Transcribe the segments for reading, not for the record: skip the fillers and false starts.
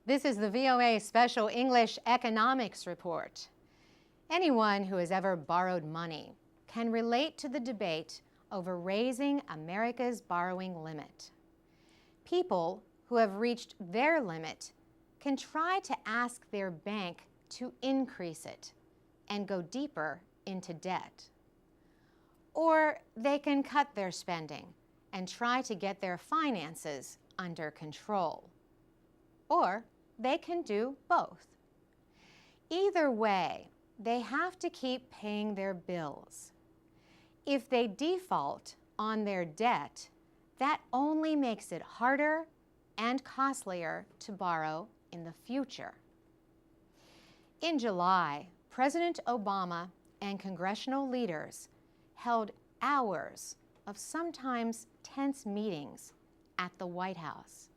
This is the VOA Special English Economics Report. Anyone who has ever borrowed money can relate to the debate over raising America's borrowing limit. People who have reached their limit can try to ask their bank to increase it and go deeper into debt. Or they can cut their spending and try to get their finances under control. Or they can do both. Either way, they have to keep paying their bills. If they default on their debt, that only makes it harder and costlier to borrow in the future. In July, President Obama and congressional leaders held hours of sometimes tense meetings at the White House.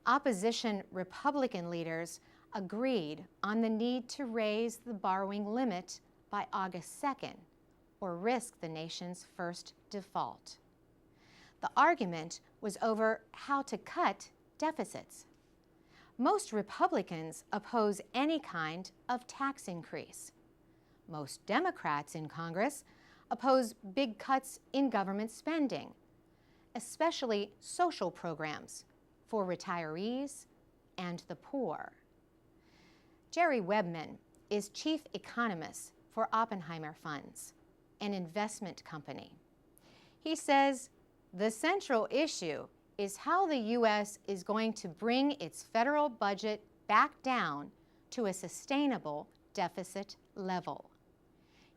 Opposition Republican leaders agreed on the need to raise the borrowing limit by August 2nd, or risk the nation's first default. The argument was over how to cut deficits. Most Republicans oppose any kind of tax increase. Most Democrats in Congress oppose big cuts in government spending, especially social programs for retirees and the poor. Jerry Webman is chief economist for Oppenheimer Funds, an investment company. He says the central issue is how the U.S. is going to bring its federal budget back down to a sustainable deficit level.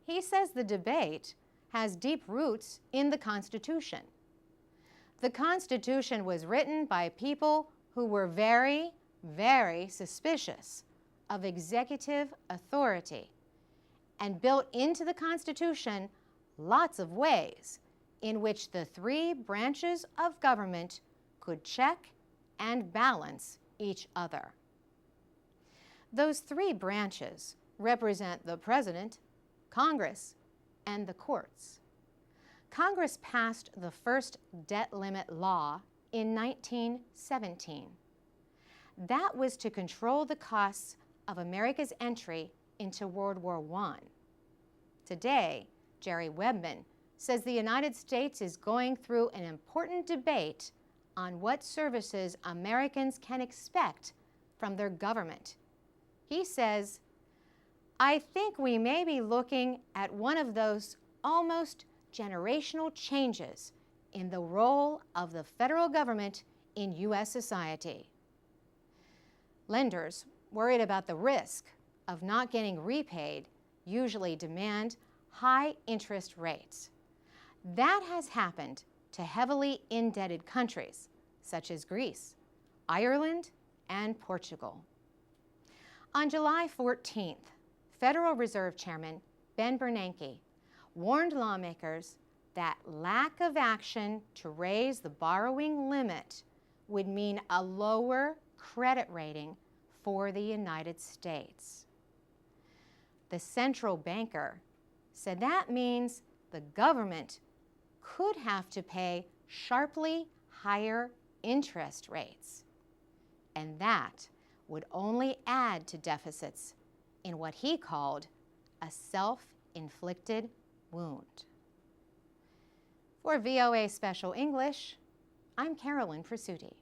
He says the debate has deep roots in the Constitution. The Constitution was written by people who were very, very suspicious of executive authority and built into the Constitution lots of ways in which the three branches of government could check and balance each other. Those three branches represent the President, Congress, and the courts. Congress passed the first debt limit law in 1917. That was to control the costs of America's entry into World War I. Today, Jerry Webman says the United States is going through an important debate on what services Americans can expect from their government. He says, "I think we may be looking at one of those almost generational changes in the role of the federal government in U.S. society." Lenders worried about the risk of not getting repaid usually demand high interest rates. That has happened to heavily indebted countries such as Greece, Ireland, and Portugal. On July 14th, Federal Reserve Chairman Ben Bernanke warned lawmakers that lack of action to raise the borrowing limit would mean a lower credit rating for the United States. The central banker said that means the government could have to pay sharply higher interest rates, and that would only add to deficits in what he called a self-inflicted wound. For VOA Special English, I'm Carolyn Presutti.